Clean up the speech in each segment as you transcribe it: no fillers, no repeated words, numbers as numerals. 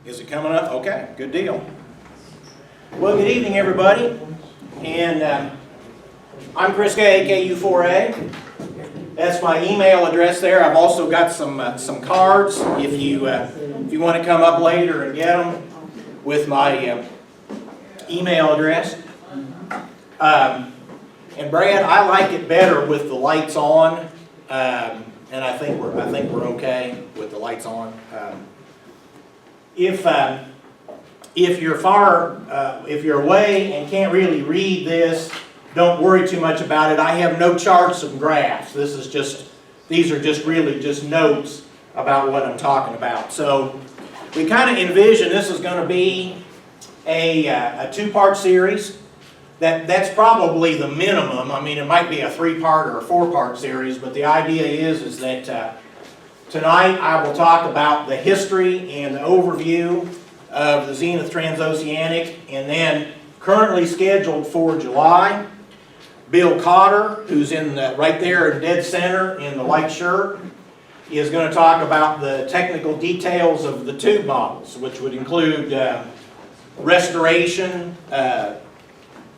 Is it coming up? Okay, good deal. Well, good evening, everybody. And I'm Chris K, KU4A. That's my email address there. I've also got some cards if you want to come up later and get them with my email address. And Brad, I like it better with the lights on, and I think we're okay with the lights on. If you're away and can't really read this, don't worry too much about it. I have no charts and graphs. These are just really just notes about what I'm talking about. So we kind of envision this is going to be a two-part series. That's probably the minimum. I mean, it might be a three-part or a four-part series, but the idea is that tonight I will talk about the history and the overview of the Zenith Trans-Oceanic, and then currently scheduled for July, Bill Cotter, who's right there in dead center in the white shirt, is going to talk about the technical details of the tube models, which would include restoration,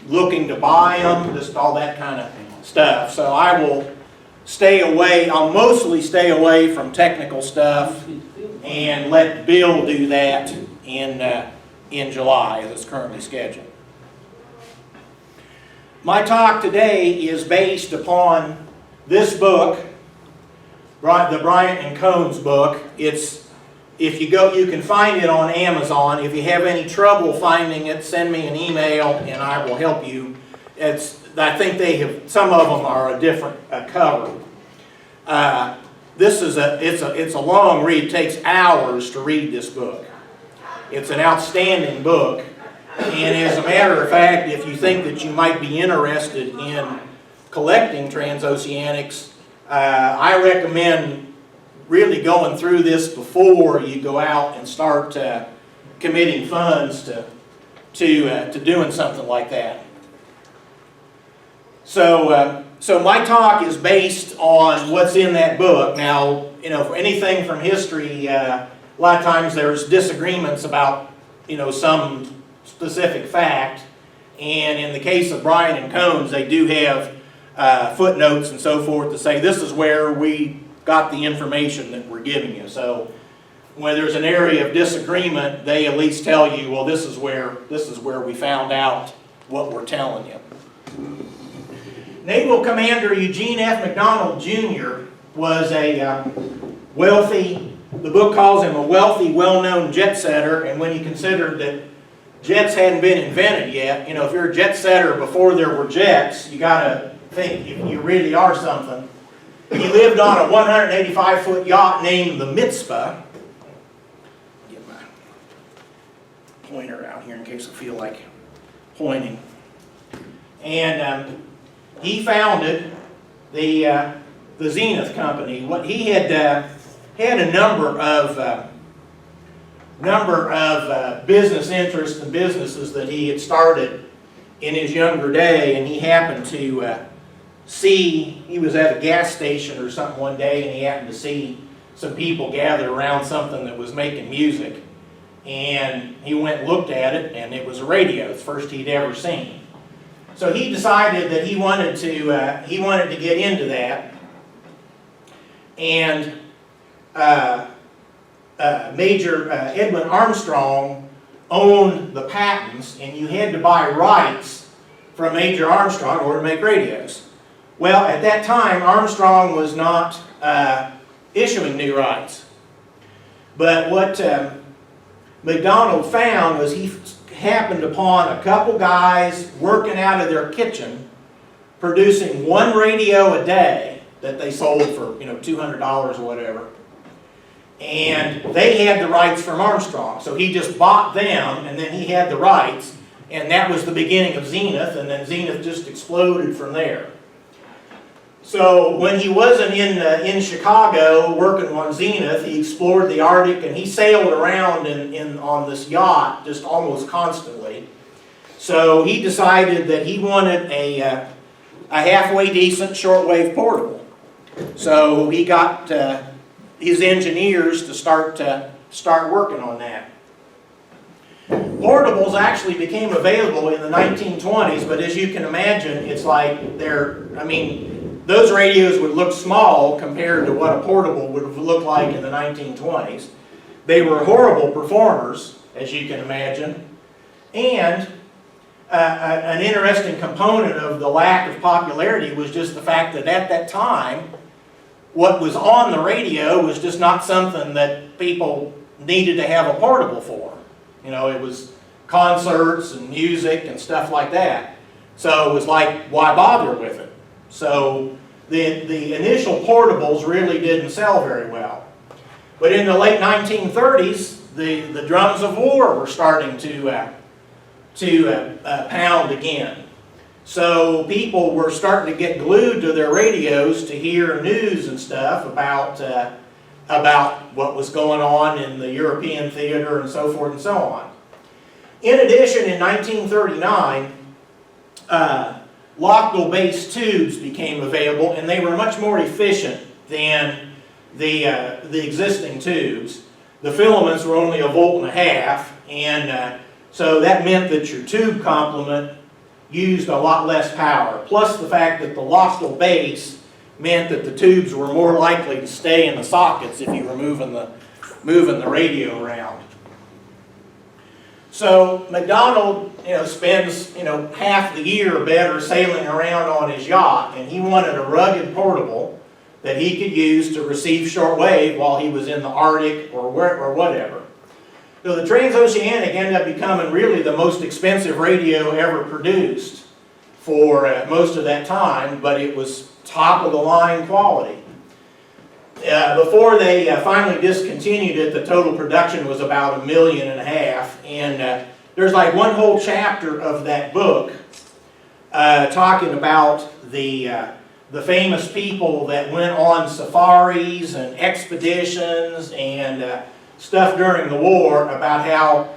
looking to buy them, just all that kind of stuff. So I will stay away, I'll mostly stay away from technical stuff and let Bill do that in July as it's currently scheduled. My talk today is based upon this book, the Bryant and Combs book. If you go, you can find it on Amazon. If you have any trouble finding it, send me an email and I will help you. I think some of them are a different cover. It's a long read. It takes hours to read this book. It's an outstanding book. And as a matter of fact, if you think that you might be interested in collecting transoceanics, I recommend really going through this before you go out and start committing funds to doing something like that. So my talk is based on what's in that book. Now, for anything from history, a lot of times there's disagreements about, some specific fact. And in the case of Bryant and Combs, they do have footnotes and so forth to say this is where we got the information that we're giving you. So when there's an area of disagreement, they at least tell you, well, this is where we found out what we're telling you. Naval Commander Eugene F. McDonald Jr. was a wealthy, the book calls him a wealthy, well-known jet setter, and when you consider that jets hadn't been invented yet, if you're a jet setter before there were jets, you got to think you really are something. He lived on a 185-foot yacht named the Mitzvah. Get my pointer out here in case I feel like pointing. And he founded the Zenith Company. What he had a number of business interests and businesses that he had started in his younger day, and he happened to he was at a gas station or something one day, and he happened to see some people gathered around something that was making music, and he went and looked at it, and it was a radio. It's the first he'd ever seen. So he decided that he wanted to get into that, and Major Edwin Armstrong owned the patents, and you had to buy rights from Major Armstrong in order to make radios. Well, at that time, Armstrong was not issuing new rights. But what McDonald found was he happened upon a couple guys working out of their kitchen producing one radio a day that they sold for $200 or whatever. And they had the rights from Armstrong. So he just bought them, and then he had the rights, and that was the beginning of Zenith, and then Zenith just exploded from there. So when he wasn't in Chicago working on Zenith, he explored the Arctic, and he sailed around on this yacht just almost constantly. So he decided that he wanted a halfway decent shortwave portable. So he got his engineers to start working on that. Portables actually became available in the 1920s, but as you can imagine, it's like those radios would look small compared to what a portable would have looked like in the 1920s. They were horrible performers, as you can imagine, and an interesting component of the lack of popularity was just the fact that at that time, what was on the radio was just not something that people needed to have a portable for. You know, it was concerts and music and stuff like that. So it was like, why bother with it? So the initial portables really didn't sell very well. But in the late 1930s, the drums of war were starting to pound again. So people were starting to get glued to their radios to hear news and stuff about what was going on in the European theater and so forth and so on. In addition, in 1939, Lochtel-based tubes became available, and they were much more efficient than the existing tubes. The filaments were only 1.5 volts, and so that meant that your tube complement used a lot less power. Plus the fact that the Lochtel base meant that the tubes were more likely to stay in the sockets if you were moving the radio around. So McDonald, spends half the year better sailing around on his yacht, and he wanted a rugged portable that he could use to receive shortwave while he was in the Arctic or whatever. So the Trans-Oceanic ended up becoming really the most expensive radio ever produced for most of that time, but it was top of the line quality. Before they finally discontinued it, the total production was about 1.5 million, and there's like one whole chapter of that book talking about the famous people that went on safaris and expeditions and stuff during the war, about how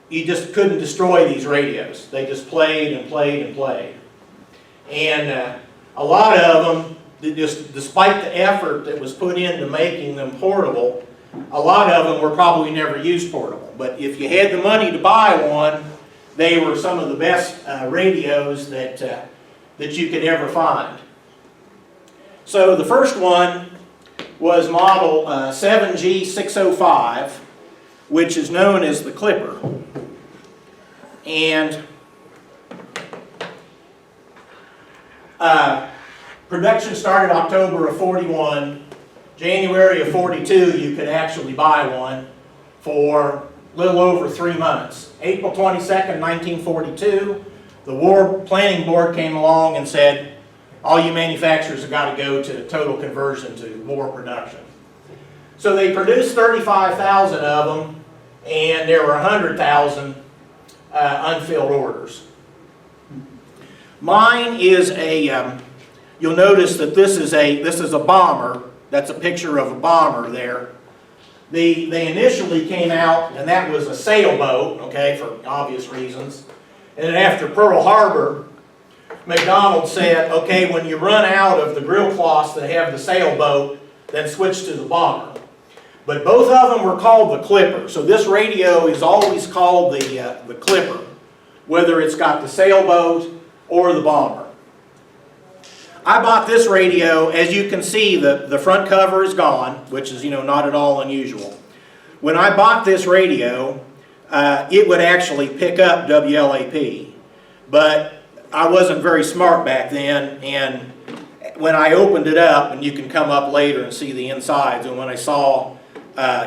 you just couldn't destroy these radios. They just played and played and played. And a lot of them, just despite the effort that was put into making them portable, a lot of them were probably never used portable. But if you had the money to buy one, they were some of the best radios that you could ever find. So the first one was model 7G605, which is known as the Clipper. And production started October of 41. January of 42, you could actually buy one for a little over 3 months. April 22nd, 1942, the War Planning Board came along and said, all you manufacturers have got to go to total conversion to war production. So they produced 35,000 of them, and there were 100,000 unfilled orders. Mine is a, you'll notice that this is a bomber. That's a picture of a bomber there. They initially came out, and that was a sailboat, okay, for obvious reasons. And then after Pearl Harbor, McDonald said, okay, when you run out of the grill cloths that have the sailboat, then switch to the bomber. But both of them were called the Clipper. So this radio is always called the Clipper, whether it's got the sailboat or the bomber. I bought this radio. As you can see, the front cover is gone, which is not at all unusual. When I bought this radio, it would actually pick up WLAP, but I wasn't very smart back then, and when I opened it up, and you can come up later and see the insides, and when I saw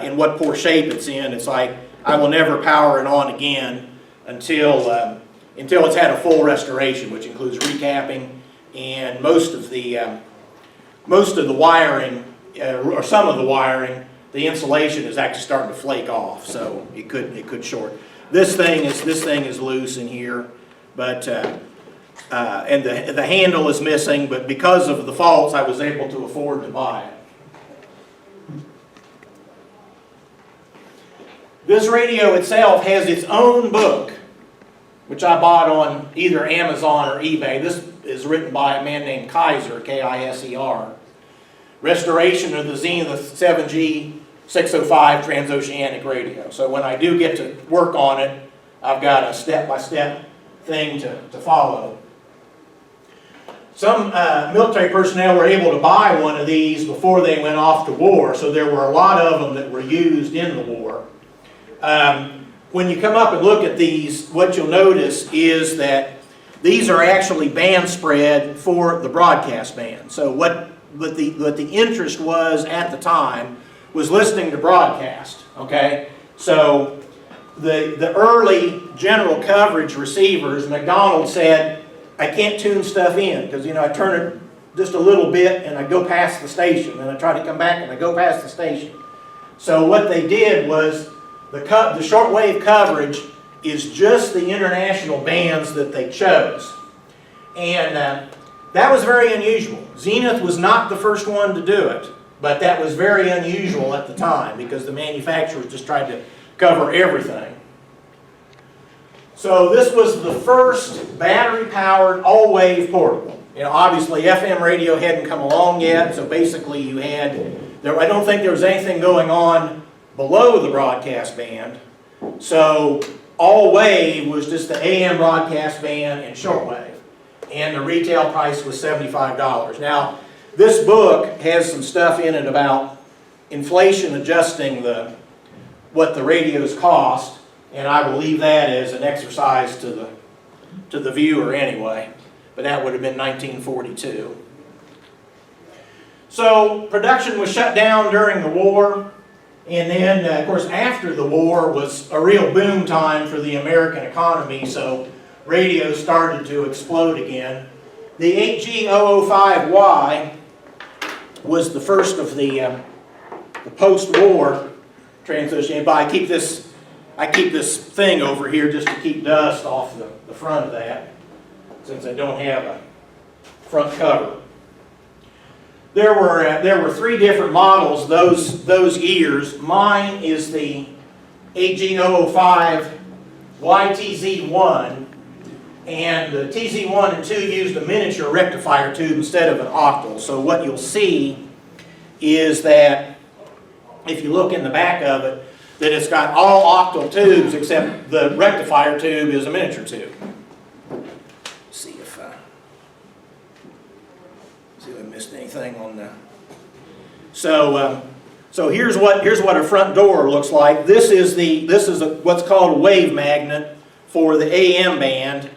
in what poor shape it's in, it's like I will never power it on again until it's had a full restoration, which includes recapping and most of the wiring, or some of the wiring. The insulation is actually starting to flake off, so it could short. This thing is loose in here, but and the handle is missing. But because of the faults, I was able to afford to buy it. This radio itself has its own book, which I bought on either Amazon or eBay. This is written by a man named Kaiser, K-I-S-E-R. Restoration of the Zenith 7G605 Trans-Oceanic radio. So when I do get to work on it, I've got a step-by-step thing to follow. Some military personnel were able to buy one of these before they went off to war, so there were a lot of them that were used in the war. When you come up and look at these, what you'll notice is that these are actually band spread for the broadcast band. So what the interest was at the time was listening to broadcast, okay? So the early general coverage receivers, McDonald said, I can't tune stuff in because, I turn it just a little bit and I go past the station, and I try to come back and I go past the station. So what they did was the shortwave coverage is just the international bands that they chose. And that was very unusual. Zenith was not the first one to do it, but that was very unusual at the time because the manufacturers just tried to cover everything. So this was the first battery-powered all-wave portable. Obviously FM radio hadn't come along yet, so basically you had, I don't think there was anything going on below the broadcast band. So all-wave was just the AM broadcast band and shortwave. And the retail price was $75. Now, this book has some stuff in it about inflation adjusting what the radios cost. And I will leave that as an exercise to the viewer anyway. But that would have been 1942. So production was shut down during the war. And then, of course, after the war was a real boom time for the American economy. So radio started to explode again. The 8G005Y was the first of the post-war Trans-Oceanic. But I keep this thing over here just to keep dust off the front of that, since I don't have a front cover. There were 3 different models those years. Mine is the 8G005 YTZ1, and the TZ1 and 2 used a miniature rectifier tube instead of an octal. So what you'll see is that if you look in the back of it, that it's got all octal tubes except the rectifier tube is a miniature tube. See if I missed anything on the. So here's what a front door looks like. This is what's called a wave magnet for the AM band,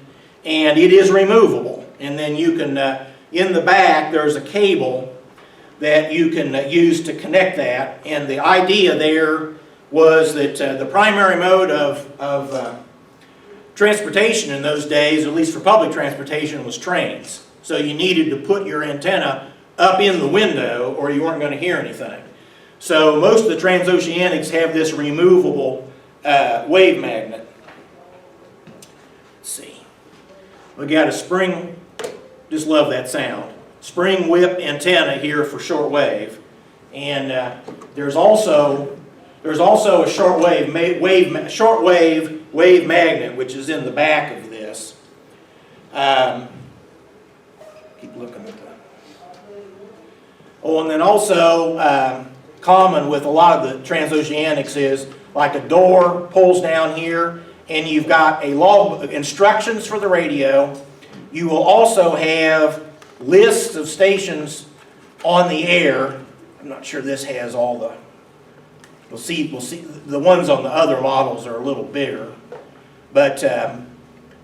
and it is removable. And then you can in the back there's a cable that you can use to connect that. And the idea there was that the primary mode of transportation in those days, at least for public transportation, was trains. So you needed to put your antenna up in the window or you weren't going to hear anything. So most of the Trans-Oceanics have this removable wave magnet. Let's see. We got a spring, just love that sound, spring whip antenna here for shortwave. And there's also a shortwave wave magnet, which is in the back of this. Keep looking at that. Oh, and then also common with a lot of the Trans-Oceanics is like a door pulls down here, and you've got a log instructions for the radio. You will also have lists of stations on the air. I'm not sure this has all the. We'll see. The ones on the other models are a little bigger, but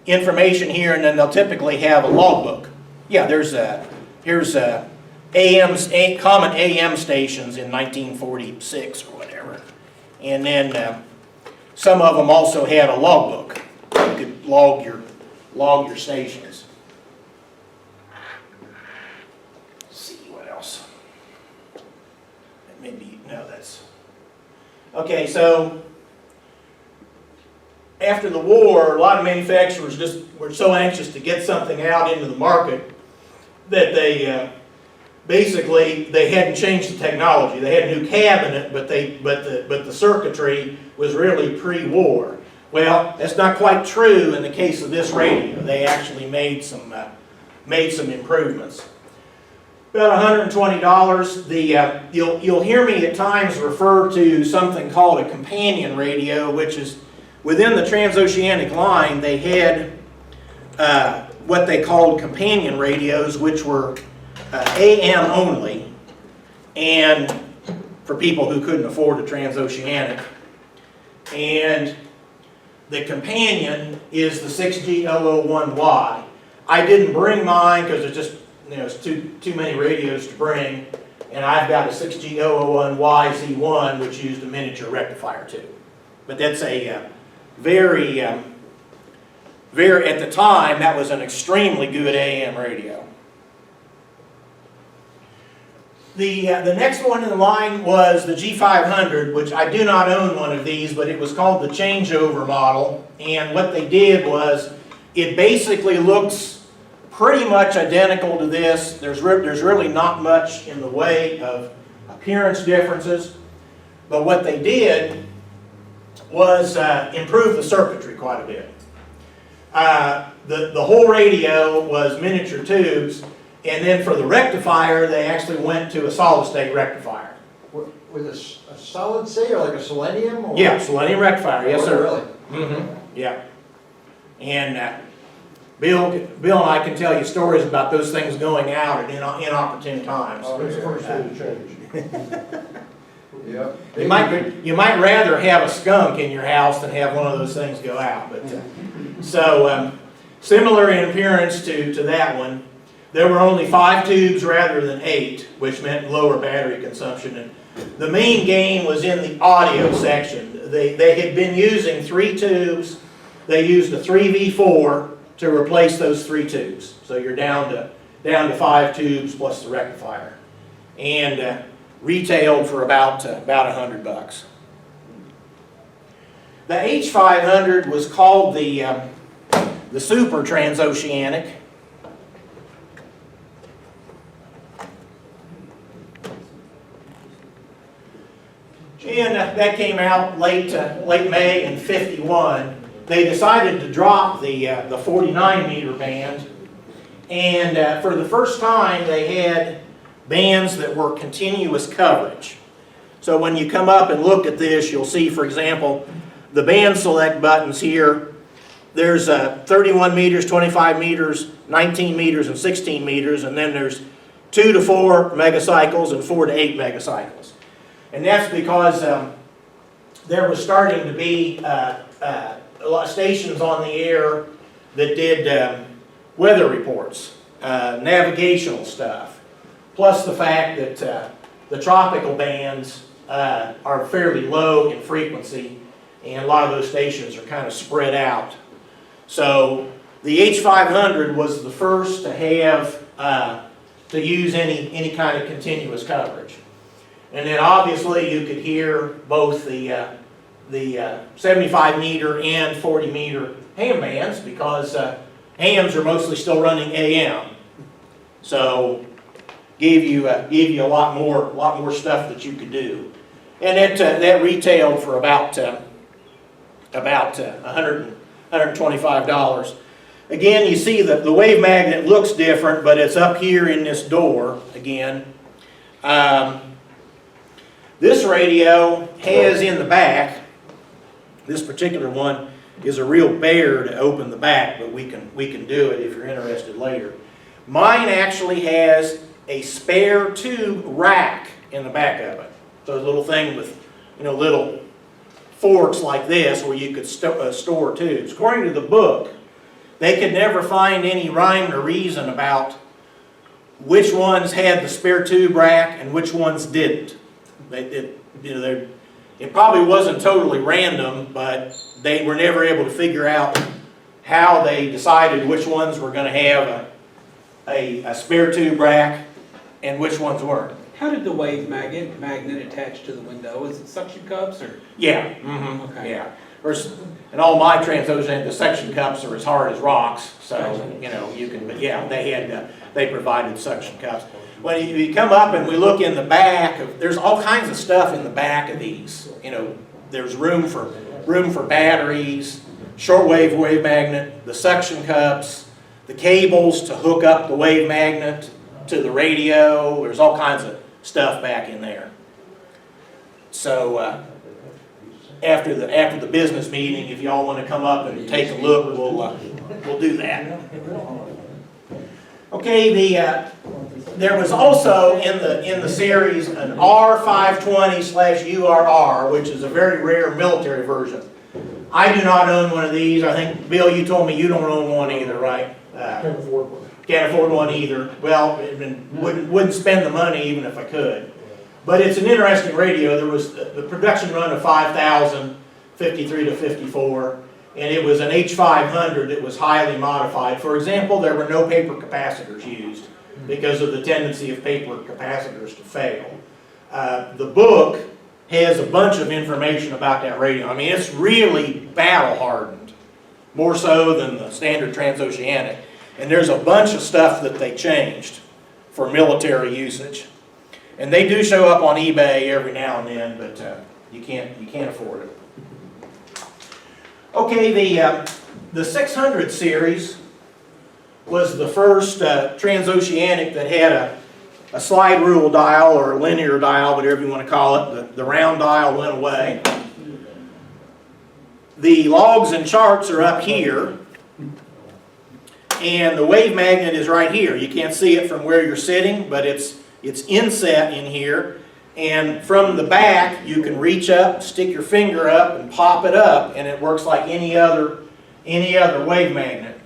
information here, and then they'll typically have a logbook. Yeah, here's common AM stations in 1946 or whatever, and then some of them also had a logbook. You could log your stations. Let's see what else. Maybe no, that's. Okay, so after the war, a lot of manufacturers just were so anxious to get something out into the market that they basically they hadn't changed the technology. They had a new cabinet, but the circuitry was really pre-war. Well, that's not quite true in the case of this radio. They actually made some improvements. About $120. You'll hear me at times refer to something called a companion radio, which is within the Trans-Oceanic line, they had what they called companion radios, which were AM only, and for people who couldn't afford a Trans-Oceanic. And the companion is the 6G001Y. I didn't bring mine because it's just, it's too many radios to bring, and I've got a 6G001Y Z1, which used a miniature rectifier too. But that's a very, at the time, that was an extremely good AM radio. The next one in the line was the G500, which I do not own one of these, but it was called the changeover model. And what they did was, it basically looks pretty much identical to this. There's really not much in the way of appearance differences. But what they did was improve the circuitry quite a bit. The whole radio was miniature tubes, and then for the rectifier, they actually went to a solid-state rectifier. With a solid state or like a selenium? Or? Yeah, selenium rectifier, yes sir. Really? Mm-hmm. Yeah. And Bill and I can tell you stories about those things going out at inopportune times. Oh, it's the first thing to change. Yeah. You might rather have a skunk in your house than have one of those things go out. But so similar in appearance to that one. There were only 5 tubes rather than 8, which meant lower battery consumption. And the main gain was in the audio section. They had been using 3 tubes. They used a 3V4 to replace those 3 tubes. So you're down to 5 tubes plus the rectifier. And retailed for about $100. The H500 was called the Super Trans-Oceanic. And that came out late May in '51. They decided to drop the 49 meter band, and for the first time they had bands that were continuous coverage. So when you come up and look at this, you'll see, for example, the band select buttons here. There's 31 meters, 25 meters, 19 meters, and 16 meters, and then there's 2 to 4 megacycles and 4 to 8 megacycles. And that's because there was starting to be a lot of stations on the air that did weather reports, navigational stuff, plus the fact that the tropical bands are fairly low in frequency, and a lot of those stations are kind of spread out. So the H500 was the first to have to use any kind of continuous coverage. And then obviously you could hear both the 75 meter and 40 meter ham bands, because hams are mostly still running AM. So gave you a lot more stuff that you could do. And that retailed for about $125. Again, you see that the wave magnet looks different, but it's up here in this door again. This radio has in the back, this particular one is a real bear to open the back, but we can do it if you're interested later. Mine actually has a spare tube rack in the back of it. So a little thing with little forks like this where you could store tubes. According to the book, they could never find any rhyme or reason about which ones had the spare tube rack and which ones didn't. It probably wasn't totally random, but they were never able to figure out how they decided which ones were going to have a spare tube rack and which ones weren't. How did the wave magnet attach to the window? Is it suction cups or? Yeah. Mm-hmm. Okay. Yeah. And all my Trans-Oceanic, the suction cups are as hard as rocks, so you can. But yeah, they provided suction cups. When you come up and we look in the back, there's all kinds of stuff in the back of these. There's room for batteries, shortwave wave magnet, the suction cups, the cables to hook up the wave magnet to the radio. There's all kinds of stuff back in there. So after the business meeting, if y'all want to come up and take a look, we'll do that. Okay, there was also in the series an R520/URR, which is a very rare military version. I do not own one of these. I think, Bill, you told me you don't own one either, right? Can't afford one. Can't afford one either. Well, wouldn't spend the money even if I could. But it's an interesting radio. There was the production run of 5,000, 53 to 54, and it was an H500 that was highly modified. For example, there were no paper capacitors used because of the tendency of paper capacitors to fail. The book has a bunch of information about that radio. I mean, it's really battle hardened, more so than the standard Trans-Oceanic. And there's a bunch of stuff that they changed for military usage. And they do show up on eBay every now and then, but you can't afford it. Okay, the 600 series was the first Trans-Oceanic that had a slide rule dial or a linear dial, whatever you want to call it. The round dial went away. The logs and charts are up here, and the wave magnet is right here. You can't see it from where you're sitting, but it's inset in here, and from the back you can reach up, stick your finger up and pop it up, and it works like any other wave magnet.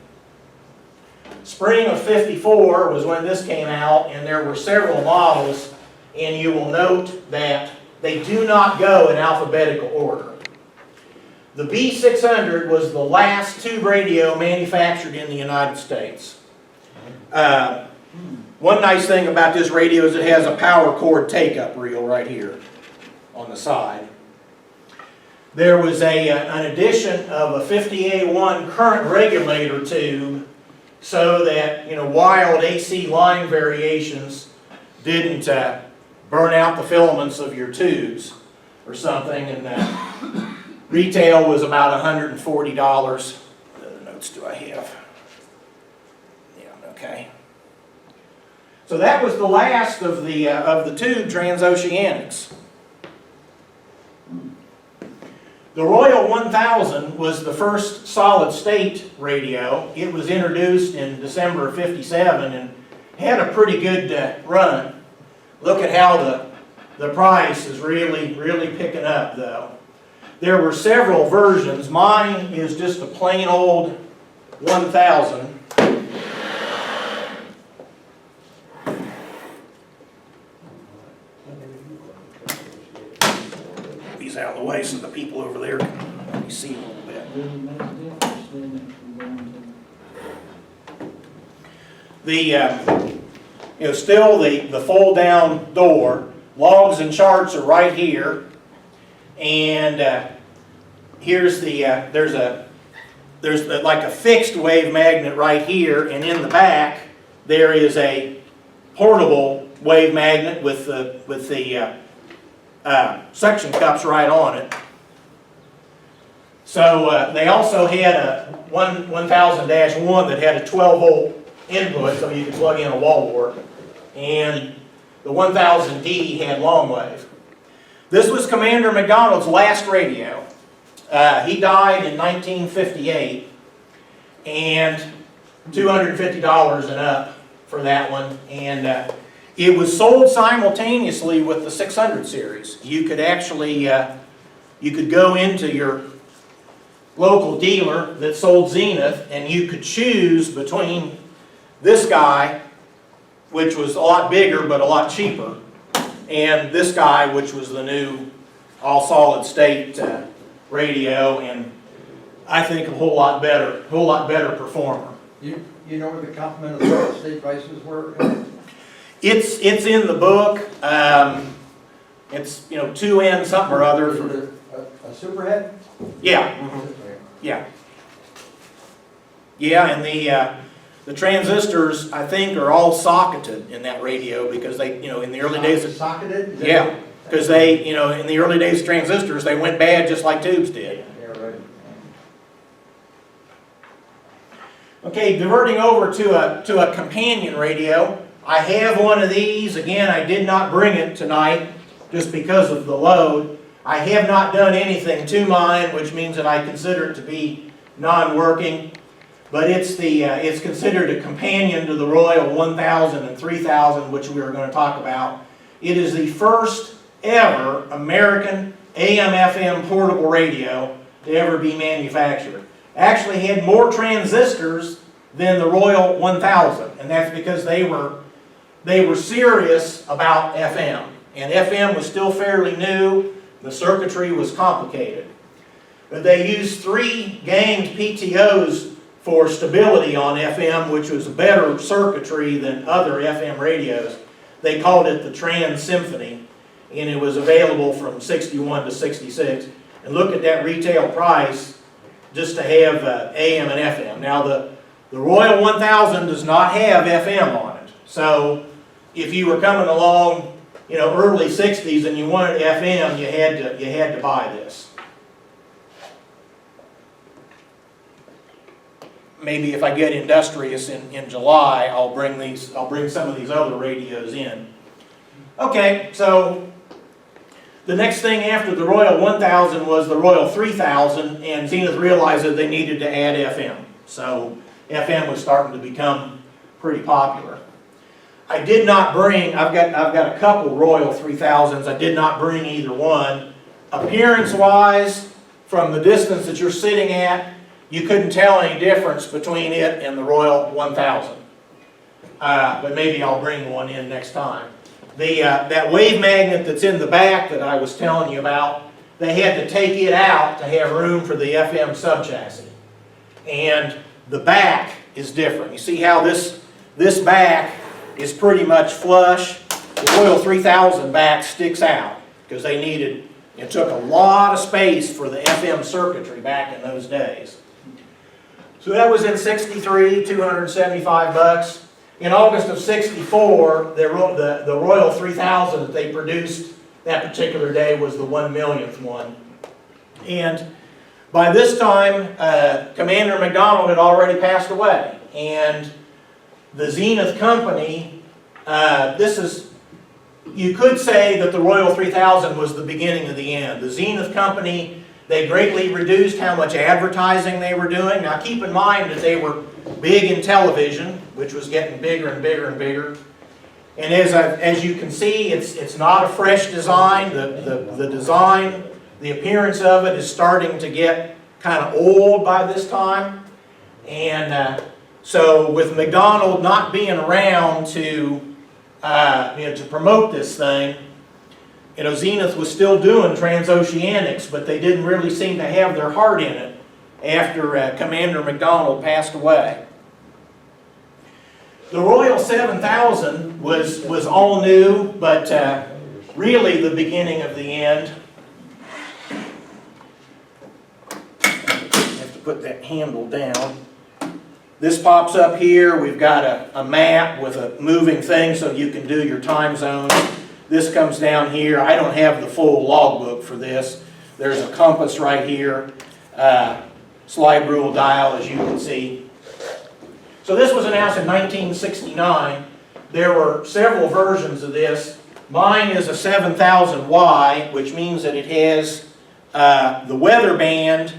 Spring of '54 was when this came out, and there were several models, and you will note that they do not go in alphabetical order. The B600 was the last tube radio manufactured in the United States. One nice thing about this radio is it has a power cord take-up reel right here on the side. There was an addition of a 50A1 current regulator tube so that, wild AC line variations didn't burn out the filaments of your tubes or something. And retail was about $140. What other notes do I have? Yeah, okay. So that was the last of the tube Trans-Oceanics. The Royal 1000 was the first solid state radio. It was introduced in December of '57 and had a pretty good run. Look at how the price is really picking up though. There were several versions. Mine is just a plain old 1000. These out of the way so the people over there can see a little bit. Still the fold down door. Logs and charts are right here, and here's there's like a fixed wave magnet right here, and in the back there is a portable wave magnet with the suction cups right on it. So they also had a 1000-1 that had a 12-volt input, so you could plug in a wall wart, and the 1000D had long wave. This was Commander McDonald's last radio. He died in 1958, and $250 and up for that one, and it was sold simultaneously with the 600 series. You could actually, you could go into your local dealer that sold Zenith, and you could choose between this guy, which was a lot bigger but a lot cheaper, and this guy, which was the new all solid state radio, and I think a whole lot better performer. You know where the complement of the solid state prices were? It's in the book. It's 2N something or other. For a superhead? Yeah. Mm-hmm. Yeah, and the transistors I think are all socketed in that radio because they in the early days. Socketed? Yeah, because they in the early days of transistors they went bad just like tubes did. Yeah, right. Okay, diverting over to a companion radio. I have one of these. Again, I did not bring it tonight just because of the load. I have not done anything to mine, which means that I consider it to be non-working. But it's considered a companion to the Royal 1000 and 3000, which we are going to talk about. It is the first ever American AM/FM portable radio to ever be manufactured. Actually had more transistors than the Royal 1000, and that's because they were serious about FM. And FM was still fairly new. The circuitry was complicated. But they used 3 ganged PTOs for stability on FM, which was better circuitry than other FM radios. They called it the Trans-Symphony, and it was available from 61 to 66. And look at that retail price just to have AM and FM. Now the Royal 1000 does not have FM on it. So if you were coming along, early 60s and you wanted FM, you had to buy this. Maybe if I get industrious in July, I'll bring some of these other radios in. Okay, so the next thing after the Royal 1000 was the Royal 3000, and Zenith realized that they needed to add FM. So FM was starting to become pretty popular. I did not bring, I've got a couple Royal 3000s, I did not bring either one. Appearance-wise, from the distance that you're sitting at, you couldn't tell any difference between it and the Royal 1000. But maybe I'll bring one in next time. That wave magnet that's in the back that I was telling you about, they had to take it out to have room for the FM subchassis. And the back is different. You see how this back is pretty much flush? The Royal 3000 back sticks out because it took a lot of space for the FM circuitry back in those days. So that was in 63, 275 bucks. In August of 64, the Royal 3000 that they produced that particular day was the 1,000,000th one. And by this time, Commander McDonald had already passed away. And the Zenith company, you could say that the Royal 3000 was the beginning of the end. The Zenith company, they greatly reduced how much advertising they were doing. Now keep in mind that they were big in television, which was getting bigger and bigger and bigger. And as you can see, it's not a fresh design. The design, the appearance of it is starting to get kind of old by this time. And so with McDonald not being around to promote this thing, Zenith was still doing Trans-Oceanics, but they didn't really seem to have their heart in it after Commander McDonald passed away. The Royal 7000 was all new, but really the beginning of the end. I have to put that handle down. This pops up here. We've got a map with a moving thing so you can do your time zones. This comes down here. I don't have the full logbook for this. There's a compass right here. Slide rule dial, as you can see. So this was announced in 1969. There were several versions of this. Mine is a 7000Y, which means that it has, the weather band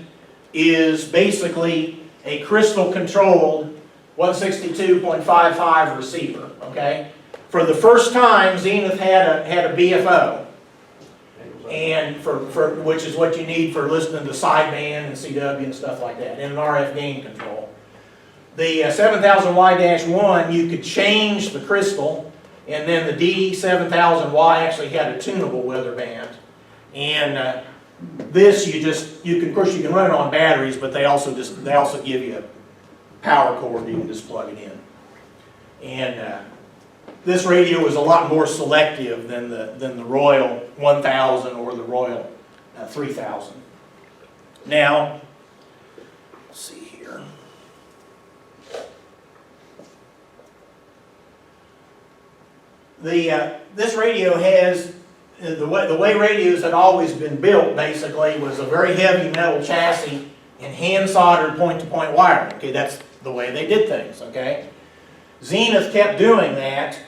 is basically a crystal controlled 162.55 receiver, okay? For the first time, Zenith had a BFO, and which is what you need for listening to sideband and CW and stuff like that, and an RF gain control. The 7000Y-1, you could change the crystal, and then the D7000Y actually had a tunable weather band. And this of course you can run it on batteries, but they also give you a power cord you can just plug it in. And this radio is a lot more selective than the Royal 1000 or the Royal 3000. Now, let's see here. This radio has, the way radios had always been built basically was a very heavy metal chassis and hand soldered point-to-point wiring. Okay, that's the way they did things, okay? Zenith kept doing that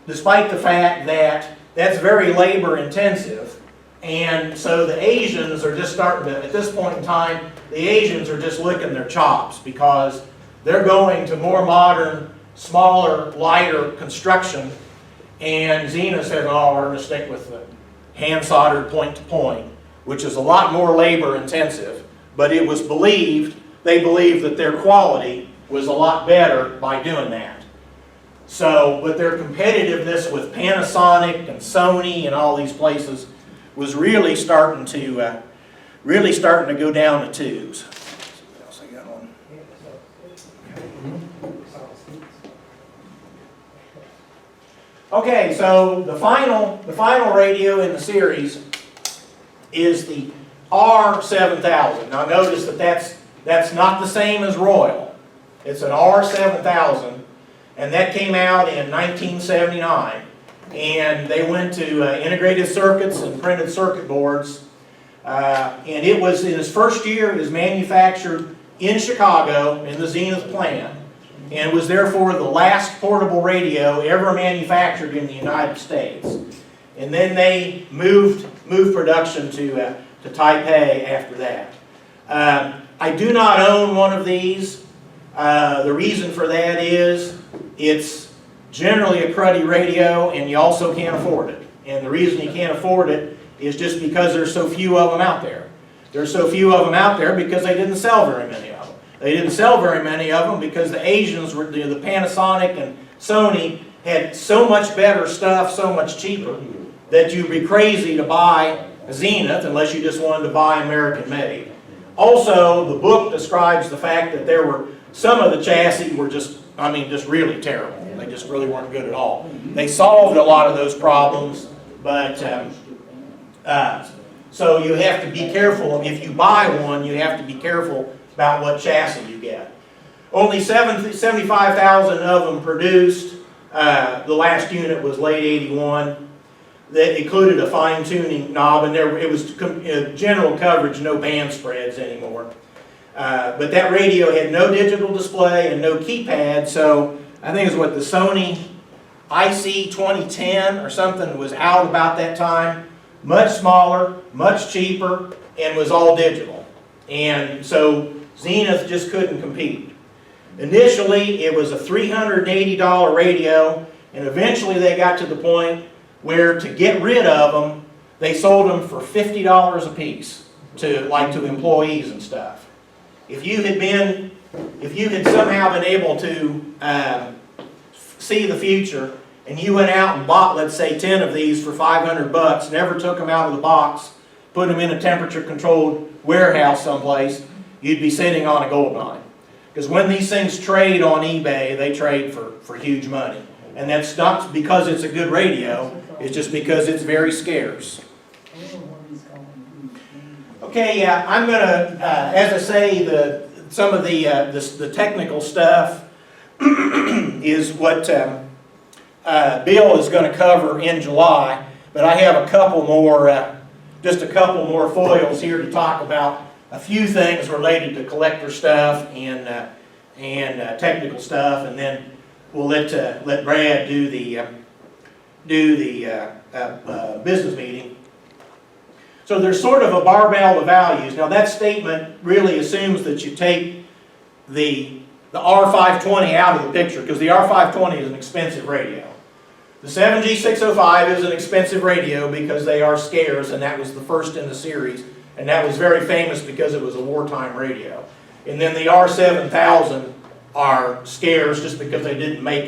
despite the fact that that's very labor intensive And so the Asians are just starting to, at this point in time, the Asians are just licking their chops because they're going to more modern, smaller, lighter construction. And Zenith said, oh, we're going to stick with the hand soldered point to point, which is a lot more labor intensive. But it was believed, they believed that their quality was a lot better by doing that. So, with their competitiveness with Panasonic and Sony and all these places was really starting to go down the tubes. What else I got on? Okay, so the final radio in the series is the R7000. Now notice that that's not the same as Royal. It's an R7000, and that came out in 1979. And they went to integrated circuits and printed circuit boards. And it was, in its first year, it was manufactured in Chicago in the Zenith plant. And it was therefore the last portable radio ever manufactured in the United States. And then they moved production to Taipei after that. I do not own one of these. The reason for that is it's generally a cruddy radio, and you also can't afford it. And the reason you can't afford it is just because there's so few of them out there. There's so few of them out there because they didn't sell very many of them. They didn't sell very many of them because the Asians, the Panasonic and Sony, had so much better stuff, so much cheaper, that you'd be crazy to buy a Zenith unless you just wanted to buy American made. Also, the book describes the fact that there were some of the chassis were just really terrible. They just really weren't good at all. They solved a lot of those problems, but so you have to be careful. If you buy one, you have to be careful about what chassis you get. Only 75,000 of them produced. The last unit was late '81. That included a fine-tuning knob, and it was general coverage, no band spreads anymore. But that radio had no digital display and no keypad, so I think it's what the Sony IC 2010 or something was out about that time. Much smaller, much cheaper, and was all digital. And so Zenith just couldn't compete. Initially, it was a $380 radio, and eventually they got to the point where to get rid of them, they sold them for $50 a piece to employees and stuff. If you had somehow been able to see the future, and you went out and bought, let's say, 10 of these for $500, never took them out of the box, put them in a temperature-controlled warehouse someplace, you'd be sitting on a gold mine. Because when these things trade on eBay, they trade for huge money. And that's not because it's a good radio, it's just because it's very scarce. Okay, yeah, I'm going to, as I say, some of the technical stuff is what Bill is going to cover in July, but I have just a couple more foils here to talk about a few things related to collector stuff and technical stuff, and then we'll let Brad do the business meeting. So there's sort of a barbell of values. Now that statement really assumes that you take the R520 out of the picture, because the R520 is an expensive radio. The 7G605 is an expensive radio because they are scarce, and that was the first in the series, and that was very famous because it was a wartime radio. And then the R7000 are scarce just because they didn't make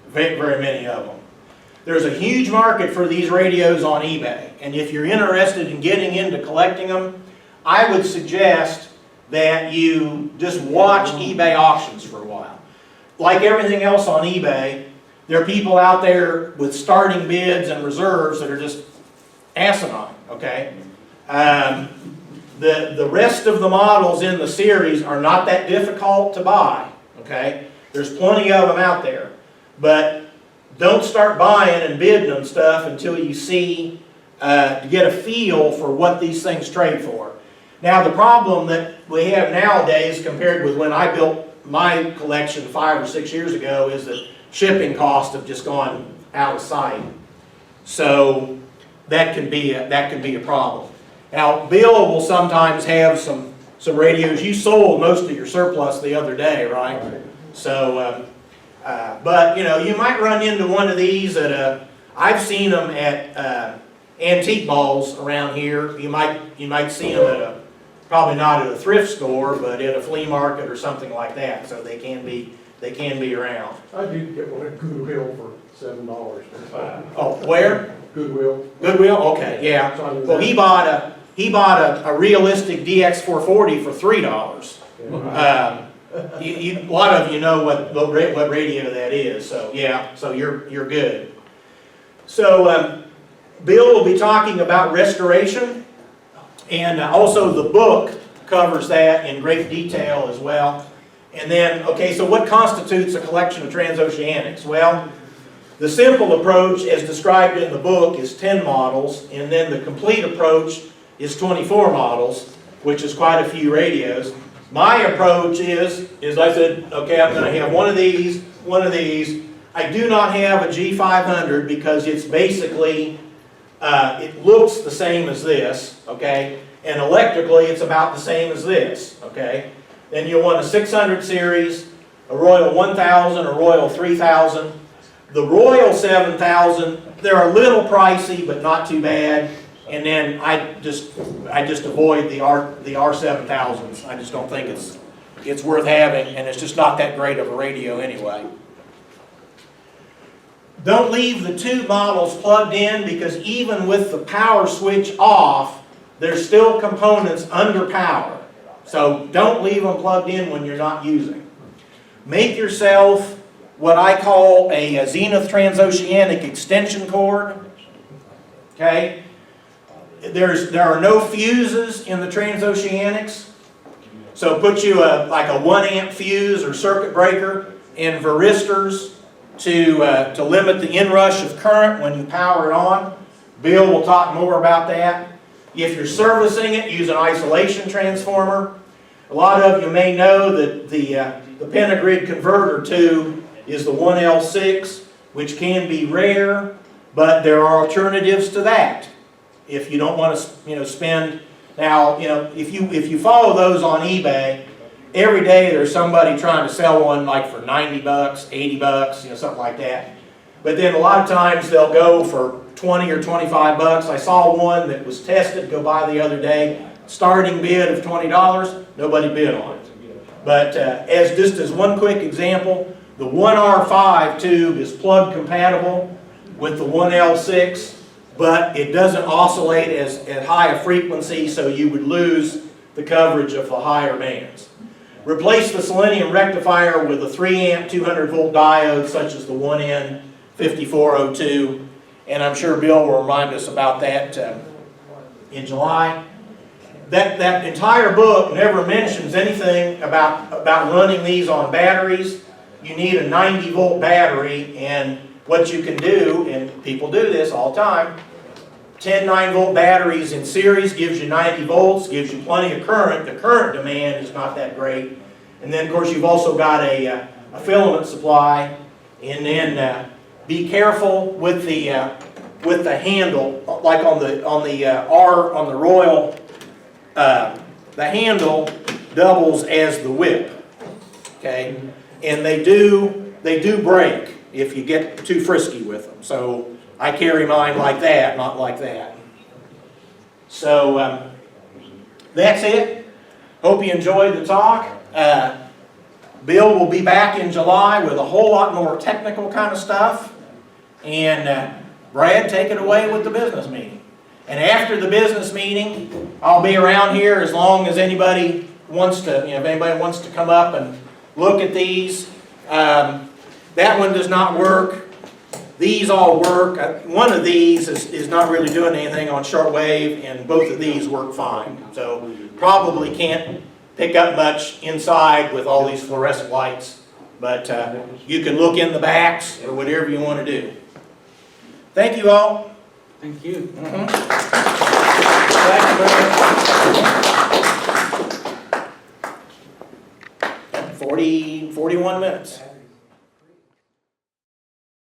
very many of them. There's a huge market for these radios on eBay, and if you're interested in getting into collecting them, I would suggest that you just watch eBay auctions for a while. Like everything else on eBay, there are people out there with starting bids and reserves that are just asinine, okay? The rest of the models in the series are not that difficult to buy, okay? There's plenty of them out there, but don't start buying and bidding on stuff until you see, to get a feel for what these things trade for. Now the problem that we have nowadays compared with when I built my collection 5 or 6 years ago is that shipping costs have just gone out of sight. So that can be a problem. Now, Bill will sometimes have some radios. You sold most of your surplus the other day, right? So, but you know, you might run into one of these at I've seen them at antique malls around here. You might see them at probably not at a thrift store, but at a flea market or something like that. So they can be around. I did get one at Goodwill for $7. Oh, where? Goodwill. Goodwill. Okay, yeah. Well, he bought a realistic DX440 for $3. A lot of you know what radio that is. So yeah, so you're good. So Bill will be talking about restoration, and also the book covers that in great detail as well. And then, okay, so what constitutes a collection of transoceanics? Well, the simple approach as described in the book is 10 models, and then the complete approach is 24 models, which is quite a few radios. My approach is I said, okay, I'm going to have one of these. I do not have a G500 because it's basically, it looks the same as this, okay? And electrically, it's about the same as this, okay? Then you'll want a 600 series, a Royal 1000, a Royal 3000. The Royal 7000, they're a little pricey, but not too bad. And then I just avoid the R7000s. I just don't think it's worth having, and it's just not that great of a radio anyway. Don't leave the two models plugged in, because even with the power switch off, there's still components under power. So don't leave them plugged in when you're not using. Make yourself what I call a Zenith Trans-Oceanic extension cord. Okay? There are no fuses in the Trans-Oceanics. So put you like a 1 amp fuse or circuit breaker and varistors to limit the inrush of current when you power it on. Bill will talk more about that. If you're servicing it, use an isolation transformer. A lot of you may know that the pentagrid converter tube is the 1L6, which can be rare, but there are alternatives to that. If you don't want to, spend, now, if you follow those on eBay, every day there's somebody trying to sell one like for 90 bucks, 80 bucks, something like that. But then a lot of times they'll go for 20 or 25 bucks. I saw one that was tested go by the other day. Starting bid of $20, nobody bid on it. But just as one quick example, the 1R5 tube is plug compatible with the 1L6, but it doesn't oscillate at high a frequency, so you would lose the coverage of the higher bands. Replace the selenium rectifier with a 3 amp 200 volt diode such as the 1N5402, and I'm sure Bill will remind us about that in July. That entire book never mentions anything about running these on batteries. You need a 90 volt battery, and what you can do, and people do this all the time, 10 9-volt batteries in series gives you 90 volts, gives you plenty of current. The current demand is not that great. And then, of course, you've also got a filament supply. And then be careful with the handle, like on the Royal. The handle doubles as the whip. Okay, and they do break if you get too frisky with them. So I carry mine like that, not like that. So that's it. Hope you enjoyed the talk. Bill will be back in July with a whole lot more technical kind of stuff. And Brad, take it away with the business meeting. And after the business meeting, I'll be around here as long as anybody wants to, if anybody wants to come up and look at these. That one does not work. These all work. One of these is not really doing anything on shortwave, and both of these work fine. So probably can't pick up much inside with all these fluorescent lights, but you can look in the backs or whatever you want to do. Thank you all. Thank you. 41 minutes.